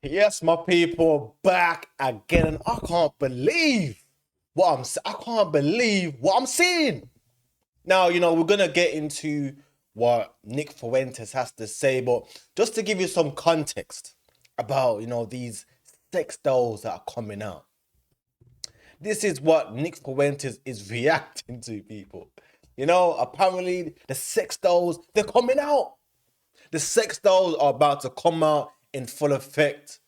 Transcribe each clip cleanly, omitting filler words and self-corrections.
Yes, my people, back again, and I can't believe I can't believe what I'm seeing. Now, we're gonna get into what Nick Fuentes has to say, but just to give you some context about these sex dolls that are coming out. This is what Nick Fuentes is reacting to, people. Apparently the sex dolls, they're coming out. The sex dolls are about to come out in full effect.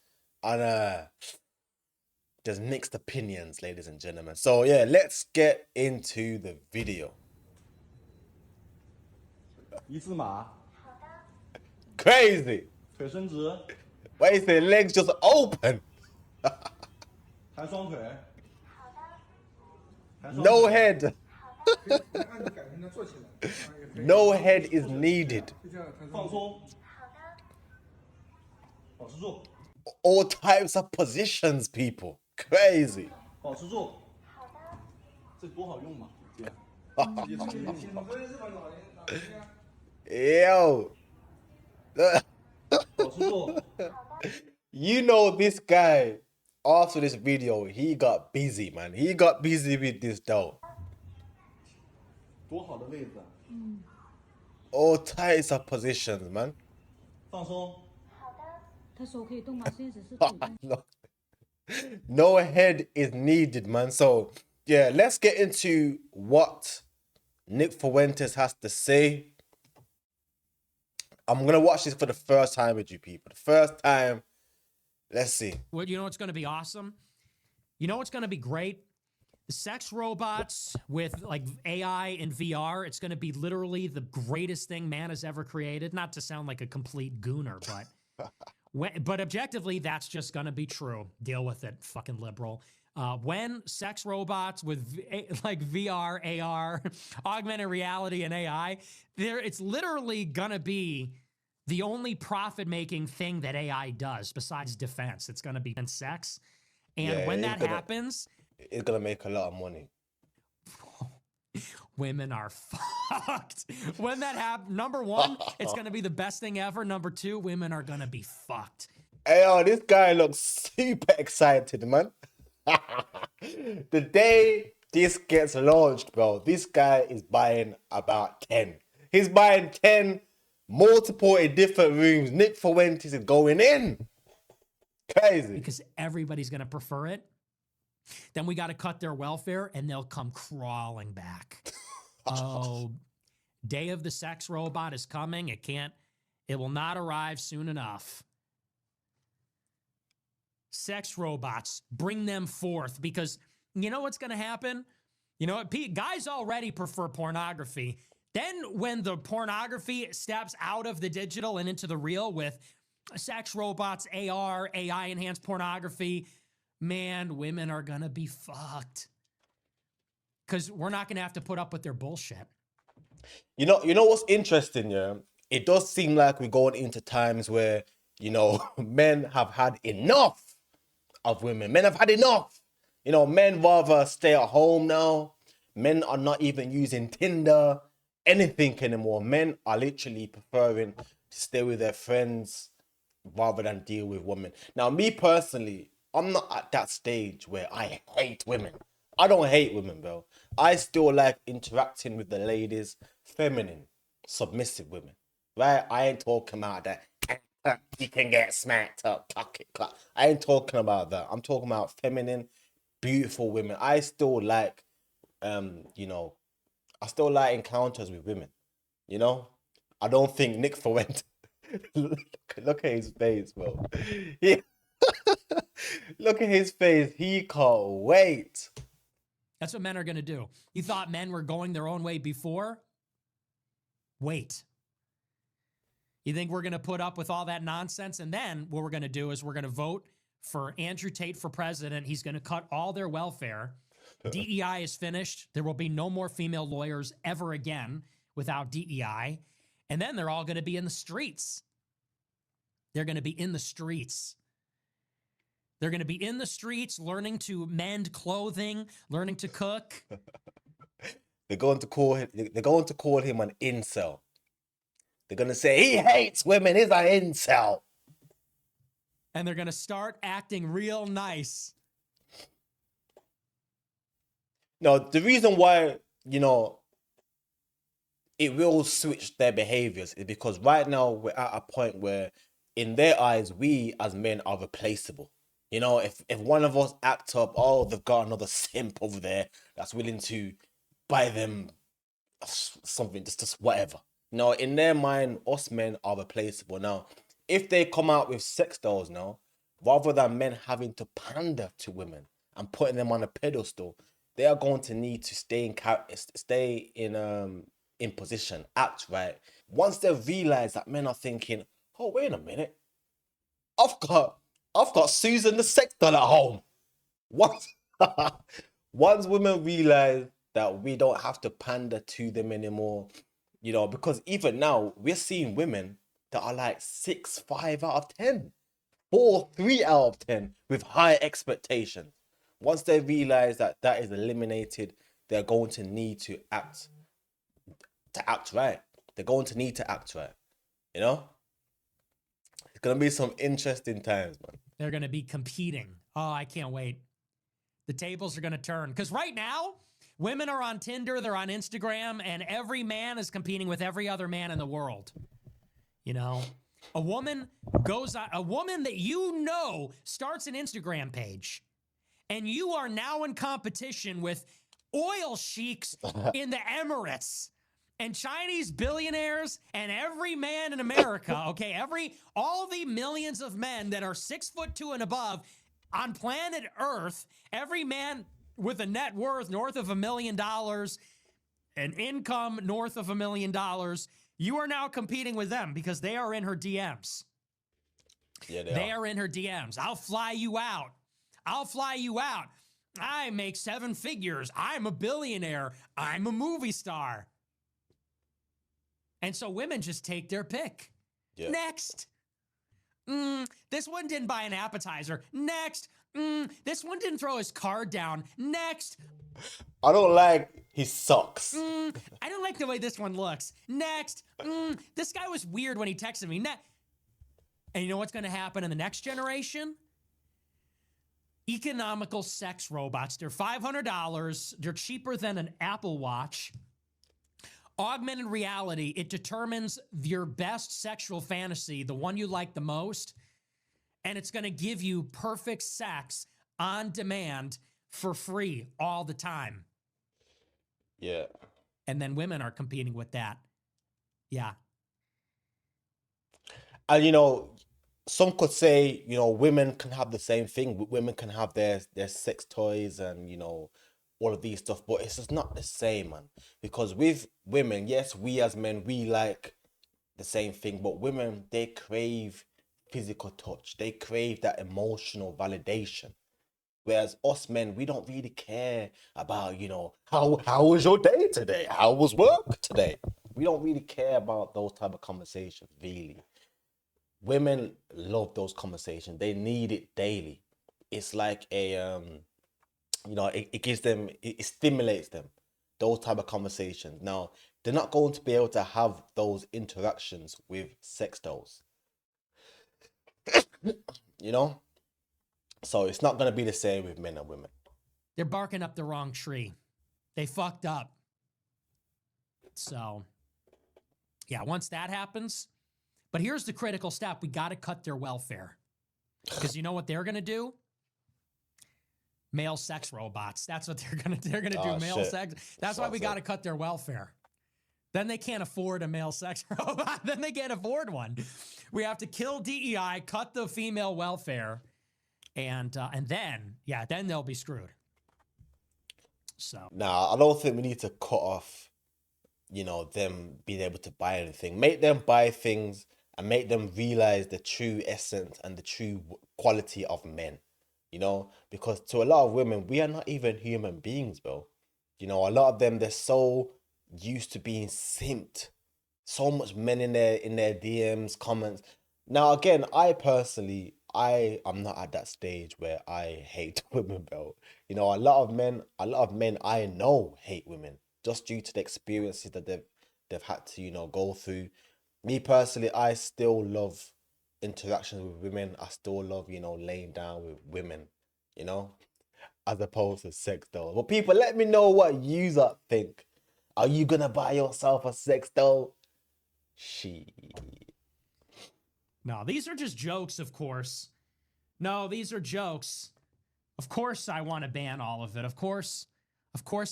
And there's mixed opinions, ladies and gentlemen. So yeah, let's get into the video. 一字马， Crazy. 腿伸直， Why is their legs just open? 弹双腿， No head. No head is needed. 放松，保持住， All types of positions, people. Crazy. 保持住，这多好用嘛，姐，直接直接 Yo. 保持住， You know this guy, after this video, he got busy, man. He got busy with this doll. 多好的位置， All types of positions, man. 放松， 他手可以动吗？现在只是腿在 No head is needed, man. So, yeah, let's get into what Nick Fuentes has to say. I'm going to watch this for the first time with you people. The first time. Let's see. Well, you know what's going to be awesome? You know what's going to be great? The sex robots with like AI and VR. It's going to be literally the greatest thing man has ever created. Not to sound like a complete gooner, but objectively, that's just going to be true. Deal with it, fucking liberal. When sex robots with like VR, AR, augmented reality, and AI, it's literally going to be the only profit-making thing that AI does besides defense. It's going to be in sex. And Yeah, when it's that gonna- happens, It's going to make a lot of money. women are fucked. When that happens, number one, it's going to be the best thing ever. Number two, women are going to be fucked. Hey, this guy looks super excited, man. The day this gets launched, bro, this guy is buying about 10. He's buying 10, multiple in different rooms. Nick Fuentes is going in. Crazy. Because everybody's going to prefer it. Then we got to cut their welfare and they'll come crawling back. Oh, day of the sex robot is coming. It will not arrive soon enough. Sex robots, bring them forth, because you know what's going to happen? You know what? Guys already prefer pornography. Then when the pornography steps out of the digital and into the real with sex robots, AR, AI enhanced pornography, man, women are going to be fucked. Because we're not going to have to put up with their bullshit. You know what's interesting, yeah? It does seem like we're going into times where, men have had enough of women. Men have had enough. Men rather stay at home now. Men are not even using Tinder, anything anymore. Men are literally preferring to stay with their friends rather than deal with women. Now, me personally, I'm not at that stage where I hate women. I don't hate women, bro. I still like interacting with the ladies, feminine, submissive women, right? I ain't talking about that. You can get smacked up, cock it, cock. I ain't talking about that. I'm talking about feminine, beautiful women. I still like, I still like encounters with women. I don't think Nick Fuentes. Look at his face, bro. Yeah. Look at his face. He can't wait. That's what men are going to do. You thought men were going their own way before? Wait. You think we're going to put up with all that nonsense? And then what we're going to do is we're going to vote for Andrew Tate for president. He's going to cut all their welfare. DEI is finished. There will be no more female lawyers ever again without DEI. And then they're all going to be in the streets. They're going to be in the streets. They're going to be in the streets learning to mend clothing, learning to cook. They're going to call him an incel. They're going to say he hates women. He's an incel. and they're going to start acting real nice. No, the reason why, you know, it will switch their behaviors is because right now we're at a point where, in their eyes, we as men are replaceable. You know, if one of us act up, oh, they've got another simp over there that's willing to buy them something, just whatever. You know, in their mind, us men are replaceable. Now, if they come out with sex dolls now, rather than men having to pander to women and putting them on a pedestal, they are going to need to stay in position, act right. Once they realize that men are thinking, oh, wait a minute, I've got Susan the sex doll at home. Once once women realize that we don't have to pander to them anymore, you know, because even now we're seeing women that are like 6, 5 out of 10, 4, 3 out of 10 with high expectations. Once they realize that that is eliminated, they're going to need to act right. They're going to need to act right. You know? It's gonna be some interesting times, man. They're going to be competing. Oh, I can't wait. The tables are going to turn. Because right now, women are on Tinder, they're on Instagram, and every man is competing with every other man in the world. You know? A woman that you know starts an Instagram page, and you are now in competition with oil sheiks in the Emirates and Chinese billionaires and every man in America, okay? All the millions of men that are 6'2" and above on planet Earth, every man with a net worth north of $1 million, an income north of $1 million, you are now competing with them because they are in her DMs. Yeah, They are in her DMs. I'll fly you out. I make 7 figures. I'm a billionaire. I'm a movie star. And so women just take their pick. Yeah. Next. This one didn't buy an appetizer. Next. This one didn't throw his card down. Next. I don't like his socks. I don't like the way this one looks. Next. This guy was weird when he texted me. And you know what's going to happen in the next generation? Economical sex robots. They're $500. They're cheaper than an Apple Watch. Augmented reality, it determines your best sexual fantasy, the one you like the most, and it's going to give you perfect sex on demand for free all the time. Yeah. And then women are competing with that. Yeah. And, you know, some could say, you know, women can have the same thing. Women can have their sex toys and, you know, all of these stuff, but it's just not the same, man. Because with women, yes, we as men, we like the same thing, but women, they crave physical touch. They crave that emotional validation. Whereas us men, we don't really care about, you know, how was your day today? How was work today? We don't really care about those type of conversations, really. Women love those conversations. They need it daily. It's like a you know, it gives them, it stimulates them, those type of conversations. Now, they're not going to be able to have those interactions with sex dolls. You know? So it's not going to be the same with men and women. They're barking up the wrong tree. They fucked up. So, yeah, once that happens, but here's the critical step. We got to cut their welfare. Because you know what they're going to do? Male sex robots. That's what they're gonna do. Male sex. That's why we got to cut their welfare. Then they can't afford a male sex robot. Then they can't afford one. We have to kill DEI, cut the female welfare, and then they'll be screwed. So I don't think we need to cut off, you know, them being able to buy anything. Make them buy things and make them realize the true essence and the true quality of men. You know, because to a lot of women, we are not even human beings, bro. You know, a lot of them, they're so used to being simped. So much men in their DMs, comments. Now, again, I personally, I'm not at that stage where I hate women, bro. You know, a lot of men I know hate women just due to the experiences that they've had to, you know, go through. Me personally, I still love interactions with women, I still love, you know, laying down with women, you know, as opposed to sex doll. But people, let me know what you think. Are you gonna buy yourself a sex doll? No, these are just jokes, of course. No, these are jokes. Of course I want to ban all of it. Of course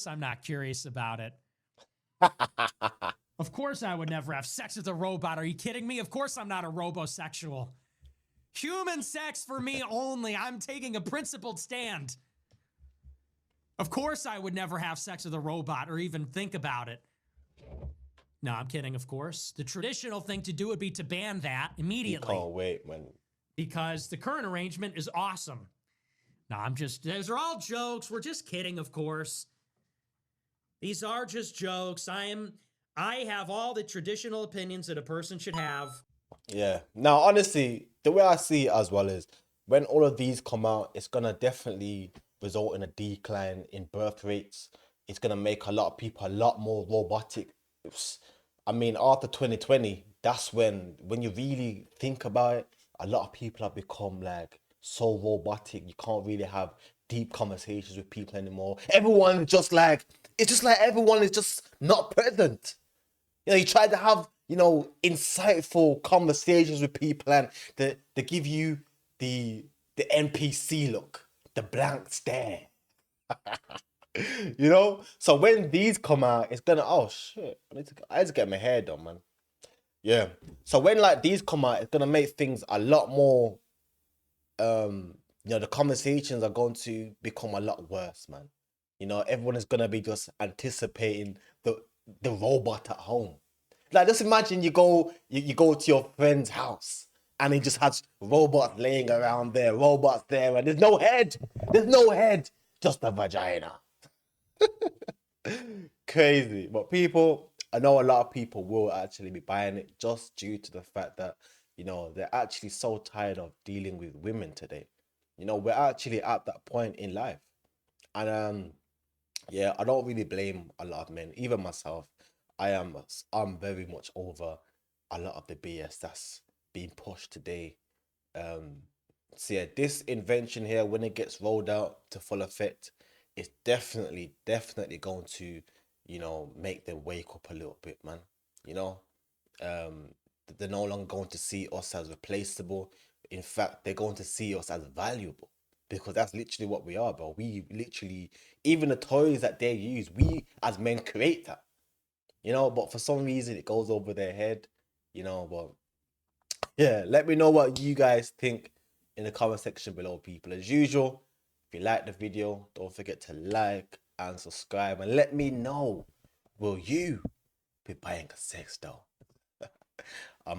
I'm not curious about it. Of course I would never have sex with a robot. Are you kidding me? Of course I'm not a robosexual. Human sex for me only. I'm taking a principled stand. Of course I would never have sex with a robot or even think about it. No, I'm kidding, of course. The traditional thing to do would be to ban that immediately. You can't wait, man. Because the current arrangement is awesome. No, those are all jokes. We're just kidding, of course. These are just jokes. I have all the traditional opinions that a person should have. Yeah. Now, honestly, the way I see it as well is when all of these come out, it's going to definitely result in a decline in birth rates. It's going to make a lot of people a lot more robotic. I mean, after 2020, that's when you really think about it, a lot of people have become like so robotic. You can't really have deep conversations with people anymore. Everyone just like, it's just like everyone is just not present. You know, you try to have, you know, insightful conversations with people and they give you the NPC look, the blank stare. You know? So when these come out, it's gonna, oh shit, I need to get my hair done, man. Yeah. So when like these come out, it's gonna make things a lot more, you know, the conversations are going to become a lot worse, man. You know, everyone is gonna be just anticipating the robot at home. Like, just imagine you go to your friend's house and he just has robots laying around there, robots there, and there's no head. There's no head, just a vagina. Crazy. But people, I know a lot of people will actually be buying it just due to the fact that, you know, they're actually so tired of dealing with women today. You know, we're actually at that point in life. And yeah, I don't really blame a lot of men, even myself. I'm very much over a lot of the BS that's being pushed today. So yeah, this invention here, when it gets rolled out to full effect, it's definitely going to, you know, make them wake up a little bit, man. You know, they're no longer going to see us as replaceable. In fact, they're going to see us as valuable because that's literally what we are, bro. We literally, even the toys that they use, we as men create that, you know, but for some reason it goes over their head, you know. But yeah, let me know what you guys think in the comment section below, people. As usual, if you like the video, don't forget to like and subscribe, and let me know, will you be buying a sex doll? I'm out.